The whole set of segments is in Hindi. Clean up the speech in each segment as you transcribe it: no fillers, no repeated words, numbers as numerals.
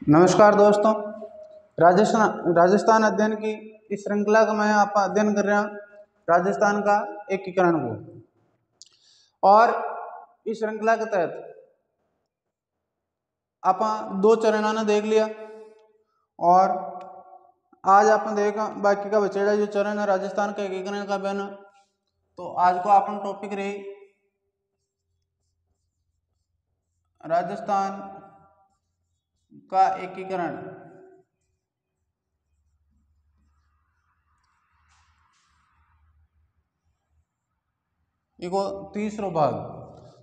नमस्कार दोस्तों। राजस्थान अध्ययन की इस श्रृंखला का मैं आप अध्ययन कर रहा हूँ राजस्थान का एकीकरण को। और इस श्रृंखला के तहत आप दो चरणों ने देख लिया और आज आपने देखा बाकी का बचेड़ा जो चरण है राजस्थान का एकीकरण का बना। तो आज को अपन टॉपिक रही राजस्थान का एकीकरण। देखो तीसरो भाग।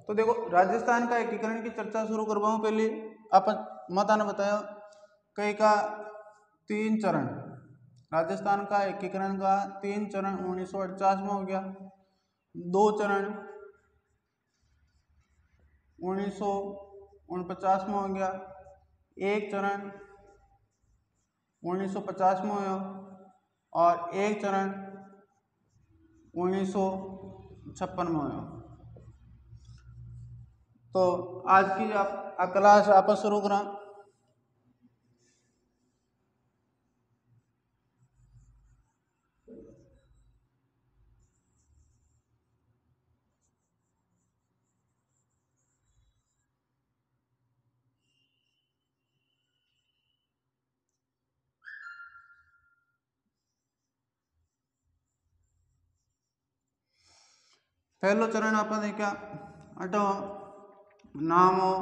तो देखो राजस्थान का एकीकरण की चर्चा शुरू करवाऊं। पहले अपन माता ने बताया कई का तीन चरण, राजस्थान का एकीकरण का तीन चरण 1948 में हो गया, दो चरण 1949 में हो गया, एक चरण 1950 में हो और एक चरण 1956 में हो। तो आज की क्लास आप शुरू करा। पहलो चरण आप देखा अटो नामो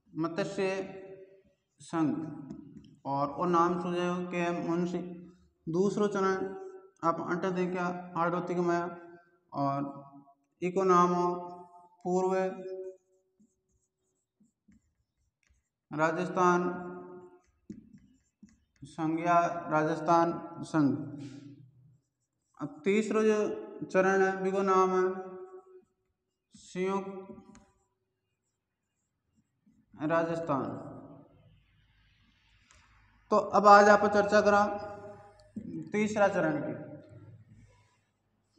मत्स्य संघ और वो नाम सुझे के मुंशी। दूसरो चरण आप अट देखा आड़ोतिक में और इको नाम पूर्व राजस्थान संघ या राजस्थान संघ। अब तीसरो जो चरण है बिको नाम है संयुक्त राजस्थान। तो अब आज आप चर्चा करा तीसरा चरण की।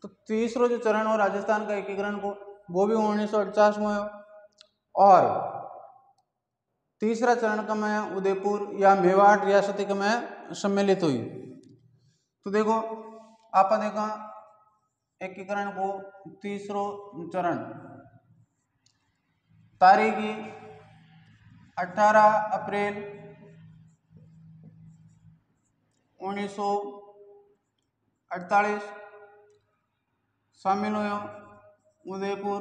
तो तीसरो जो चरण हो राजस्थान का एकीकरण को वो भी 1948 में हो और तीसरा चरण का में उदयपुर या मेवाड़ रियासती का में सम्मिलित हुई। तो देखो आप देखा एकीकरण को तीसरो चरण तारीख 18 अप्रैल 1948 शामिल हुए उदयपुर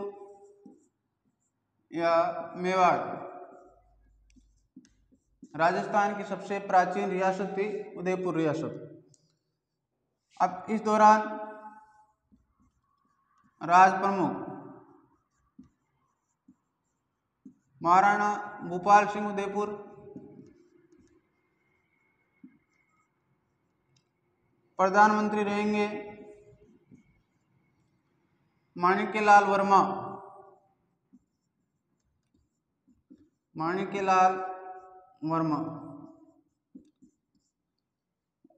या मेवाड़। राजस्थान की सबसे प्राचीन रियासत थी उदयपुर रियासत। अब इस दौरान राज प्रमुख महाराणा भूपाल सिंह उदयपुर, प्रधानमंत्री रहेंगे माणिक्यलाल वर्मा।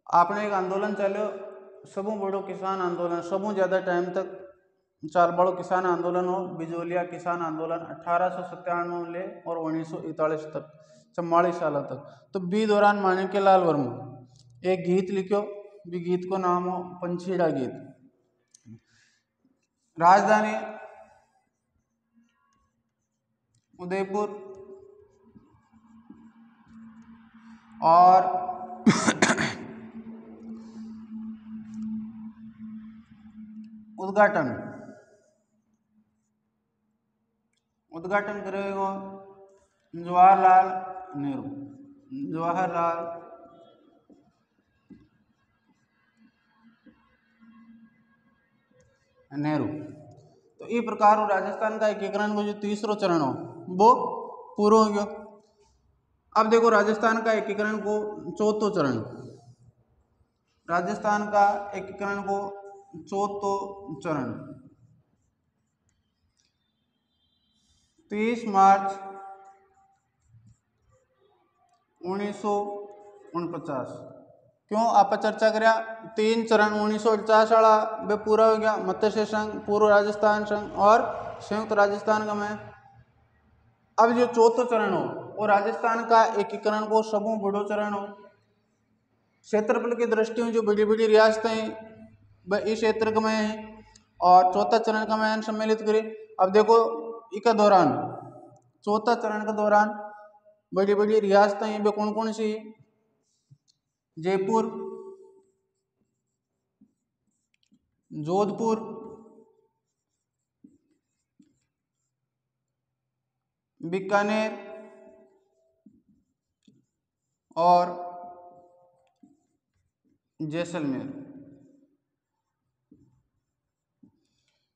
आपने एक आंदोलन चलो सबू बड़ो किसान आंदोलन, सबू ज़्यादा टाइम तक चाल बड़ो किसान आंदोलन हो बिजोलिया किसान आंदोलन 1897 में ले और 1941 तक 44 साल तक। तो बी दौरान माणिक्यलाल वर्मा एक गीत लिखो, भी गीत को नाम हो पंछीड़ा गीत। राजधानी उदयपुर और उद्घाटन करेगा जवाहरलाल नेहरू। तो इस प्रकार राजस्थान का एकीकरण को जो तीसरो चरण हो वो पूरा हो गया। अब देखो राजस्थान का एकीकरण को चौथो चरण, राजस्थान का एकीकरण को चौथो चरण 30 मार्च 1949। क्यों आप चर्चा करा तीन चरण 1949 वाला वे पूरा हो गया, मत्स्य संघ, पूर्व राजस्थान संघ और संयुक्त राजस्थान का में। अब जो चौथो चरण हो और राजस्थान का एकीकरण को सबों बड़ो चरण हो। क्षेत्रफल की दृष्टि में जो बड़ी बड़ी रियासतें हैं वह इस क्षेत्र में है। और चौथा चरण का मैं सम्मिलित करें। अब देखो इसका दौरान चौथा चरण के दौरान बड़ी बड़ी रियासतें हैं वे कौन कौन सी? जयपुर, जोधपुर, बीकानेर और जैसलमेर।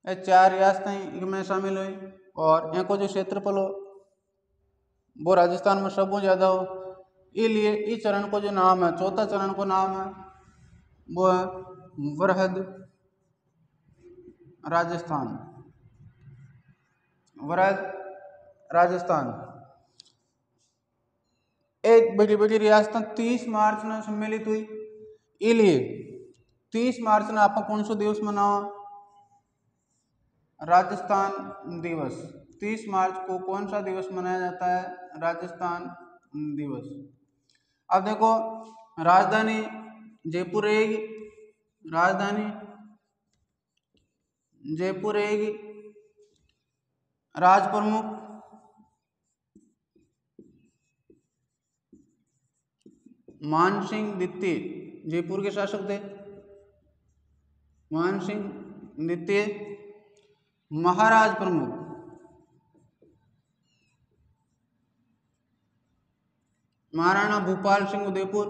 ये 4 रियासतें इनमें शामिल हुई। और इनको जो क्षेत्रफल हो वो राजस्थान में सबसे ज़्यादा हो, इसलिए इस चरण को जो नाम है, चौथा चरण को नाम है वो है वृहद राजस्थान। वृहद राजस्थान। एक बड़ी बड़ी रियासतें 30 मार्च में सम्मिलित हुई, इसलिए 30 मार्च ने आप कौन सा दिवस मनाओ? राजस्थान दिवस। 30 मार्च को कौन सा दिवस मनाया जाता है? राजस्थान दिवस। अब देखो राजधानी जयपुर रहेगी, राजधानी जयपुर रहेगी। राज प्रमुख मानसिंह द्वितीय जयपुर के शासक थे, मानसिंह द्वितीय। महाराज प्रमुख महाराणा भूपाल सिंह उदयपुर।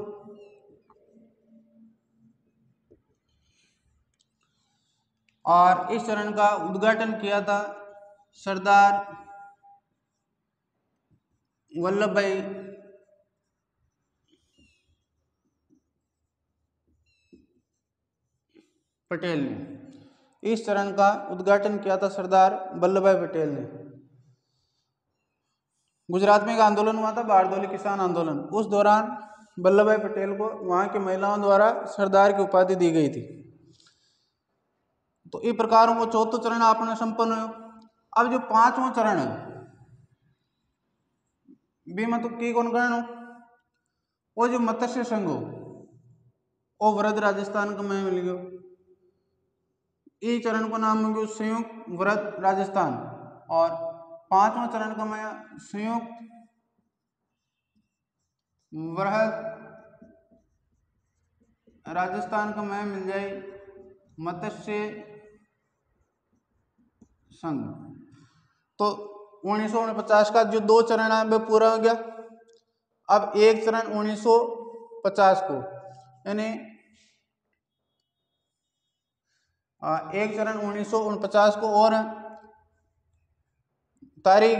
और इस चरण का उद्घाटन किया था सरदार वल्लभ भाई पटेल ने। इस चरण का उद्घाटन किया था सरदार वल्लभ भाई पटेल ने। गुजरात में एक आंदोलन हुआ था, बारडोली किसान आंदोलन। उस दौरान वल्लभ भाई पटेल को वहां की महिलाओं द्वारा सरदार की उपाधि दी गई थी। तो इस प्रकार वो चौथा चरण आपने संपन्न हो। अब जो 5वां चरण है भी मतलब की कौन करण हो? वो जो मत्स्य संघ हो वो वृहद राजस्थान का मैं मिल गयो। इस चरण को नाम मिल गयो संयुक्त वृहद राजस्थान। और 5वां चरण का मैं संयुक्त वृहद राजस्थान का मैं मिल जाए मत्स्य संघ। तो 1949 का जो 2 चरण है वो पूरा हो गया। अब एक चरण 1950 को, यानी एक चरण 1949 को और है तारीख।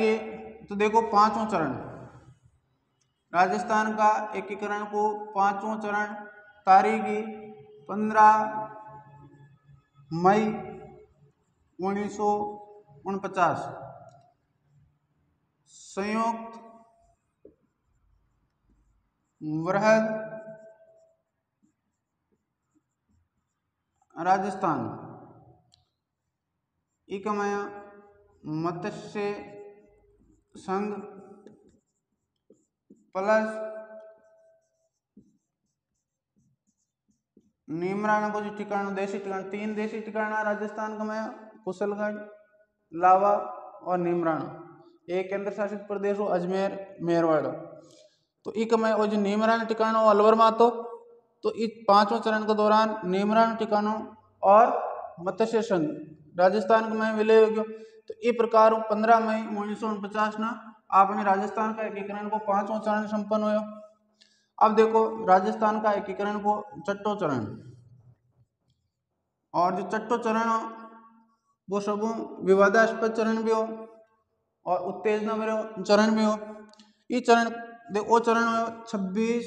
तो देखो 5वां चरण राजस्थान का एकीकरण को 5वां चरण तारीख 15 मई 1949 संयुक्त वृहद राजस्थान इकमय मत्स्य संघ प्लस नीमराना को जो ठिकाना देशी ठिकाना 3 देशी ठिकाना राजस्थान का मैं कुशलगढ़, लावा और नीमराना। एक केंद्र शासित प्रदेश हो अजमेर मेरवाड़। तो एक में वो जो नीमराना ठिकाना हो अलवर मातो। तो इस 5वां चरण के दौरान नीमराना ठिकानों और मत्स्य संघ राजस्थान का मैं विलय हो गया। तो इस प्रकार 15 मई 1949 ना आपने राजस्थान का एकीकरण को 5वां चरण संपन्न हुआ। अब देखो राजस्थान का एकीकरण को छठो चरण। और जो छठो चरण हो वो सब विवादास्पद चरण भी हो और उत्तेजना भरे चरण भी हो। ये चरण देखो चरण 26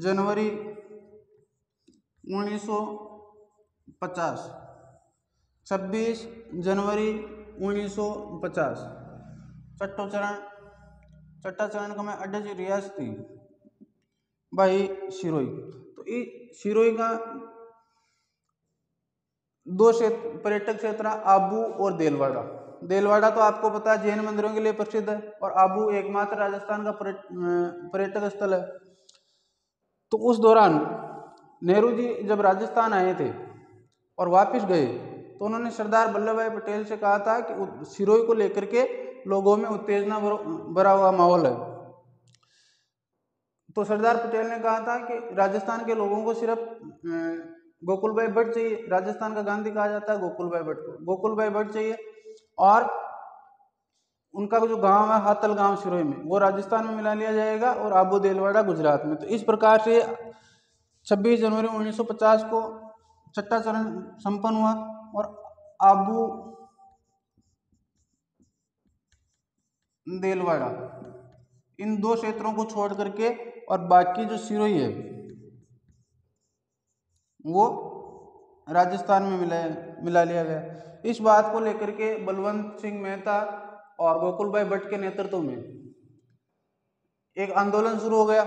जनवरी 1950। 26 जनवरी 1950 छठो चरण। छठा चरण का मैं अड्डा जी रियासत थी भाई सिरोही। तो इस सिरोही का 2 क्षेत्र पर्यटक क्षेत्र आबू और देलवाड़ा। देलवाड़ा तो आपको पता है जैन मंदिरों के लिए प्रसिद्ध है, और आबू एकमात्र राजस्थान का पर्यटक स्थल है। तो उस दौरान नेहरू जी जब राजस्थान आए थे और वापस गए तो उन्होंने सरदार वल्लभ भाई पटेल से कहा था कि सिरोही को लेकर के लोगों में उत्तेजना भरा हुआ माहौल है। तो सरदार पटेल ने कहा था कि राजस्थान के लोगों को सिर्फ गोकुल भाई भट्ट चाहिए, राजस्थान का गांधी कहा जाता है गोकुल भाई भट्ट को, गोकुल भाई भट्ट चाहिए, और उनका जो गांव है हातल गांव सिरोही में वो राजस्थान में मिला लिया जाएगा और आबू देलवाड़ा गुजरात में। तो इस प्रकार से 26 जनवरी 1950 को छठा चरण संपन्न हुआ और आबू देलवाड़ा इन दो क्षेत्रों को छोड़ करके और बाकी जो सिरोही है वो राजस्थान में मिला लिया गया। इस बात को लेकर के बलवंत सिंह मेहता और गोकुल भाई भट्ट के नेतृत्व में एक आंदोलन शुरू हो गया।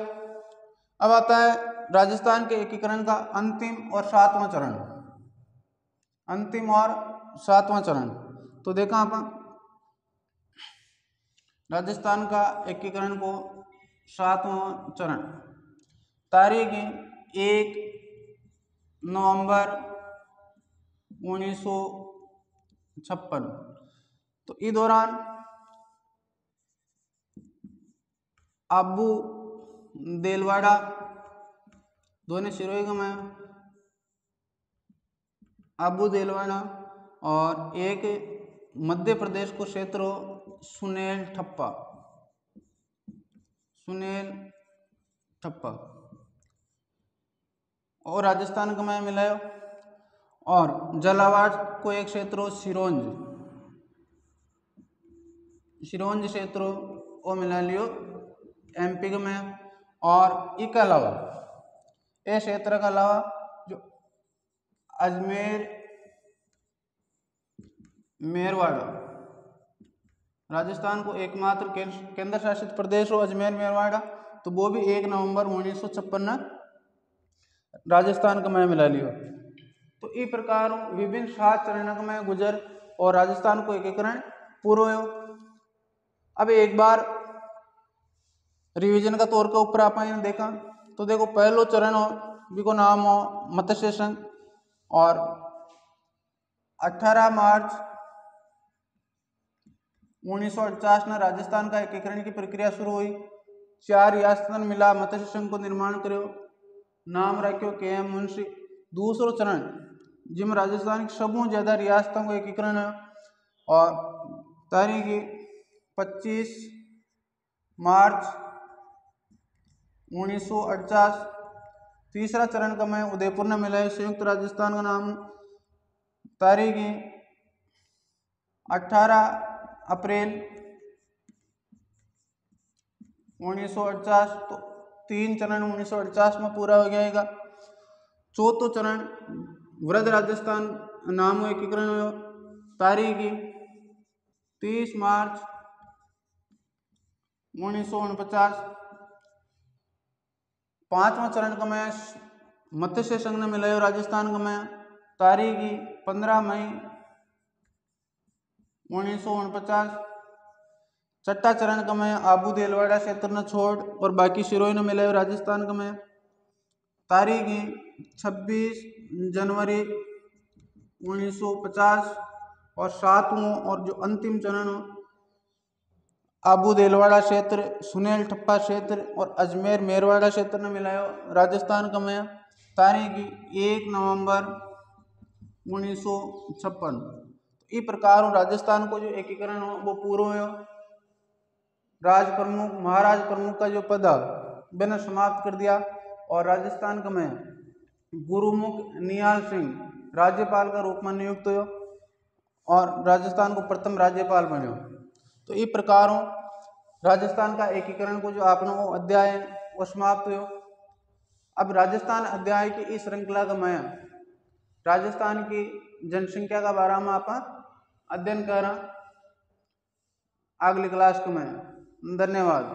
अब आता है राजस्थान के एकीकरण का अंतिम और सातवां चरण। अंतिम और सातवां चरण तो देखा अपन राजस्थान का एकीकरण को सातवां चरण तारीख 1 नवंबर 1956। तो इस दौरान आबू देलवाड़ा दोनों सिरोही का में आबू देलवाड़ा और एक मध्य प्रदेश को क्षेत्र सुनेल ठप्पा और राजस्थान का मैं मिलायो, और झालावाड़ को एक क्षेत्र सिरोंज क्षेत्र वो मिला लियो एमपी में। और इसके अलावा ये क्षेत्र के अलावा जो अजमेर मेरवाड़ा राजस्थान को एकमात्र केंद्र शासित प्रदेश हो अजमेर मेरवाड़ा, तो वो भी 1 नवंबर 1956 राजस्थान का मैं मिला लियो। तो इस प्रकार विभिन्न 7 चरणों का मैं गुजर और राजस्थान को एकीकरण पूरा हो। अब एक बार रिवीजन का तौर के ऊपर आपने देखा तो देखो पहलो चरण हो जिसको नाम हो मत्स्य संघ, और 18 मार्च 1948 में राजस्थान का एकीकरण की प्रक्रिया शुरू हुई। 4 रियासतन मिला मत्स्य संघ को निर्माण करो, नाम रखो KM मुंशी। दूसरो चरण जिसमें राजस्थान की सबसे ज्यादा रियासतों को एकीकरण है और तारीख 25 मार्च 1948। तीसरा चरण का मैं उदयपुर में मिला है संयुक्त राजस्थान का नाम, तारीख 18 अप्रैल 1948। तो 3 चरण 1948 में पूरा हो जाएगा। चौथो चरण वृद्ध राजस्थान नाम एकीकरण हो, तारीख 30 मार्च 1949। पांचवा चरण का मैं मत्स्य संघ ने मिलायो राजस्थान का मैं, तारीख 15 मई 1949। छठा चरण का मैं आबू देलवाड़ा क्षेत्र ने छोड़ और बाकी सिरोही ने मिलायो राजस्थान का मैं, तारीख 26 जनवरी 1950। और सातवां और जो अंतिम चरण आबू देलवाड़ा क्षेत्र, सुनेल ठप्पा क्षेत्र और अजमेर मेरवाड़ा क्षेत्र ने मिलायो राजस्थान का मैं, तारीख 1 नवंबर 1956। इस प्रकार राजस्थान को जो एकीकरण हो वो पूरा हो। राज प्रमुख महाराज प्रमुख का जो पद मैंने समाप्त कर दिया और राजस्थान का मैं गुरुमुख निहाल सिंह राज्यपाल का रूप में नियुक्त हो और राजस्थान को प्रथम राज्यपाल बनो। तो इस प्रकार राजस्थान का एकीकरण को जो आपने वो अध्याय वो समाप्त हो। अब राजस्थान अध्याय की इस श्रृंखला का मैं राजस्थान की जनसंख्या का बारे में आप अध्ययन कर अगली क्लास को मैं। धन्यवाद।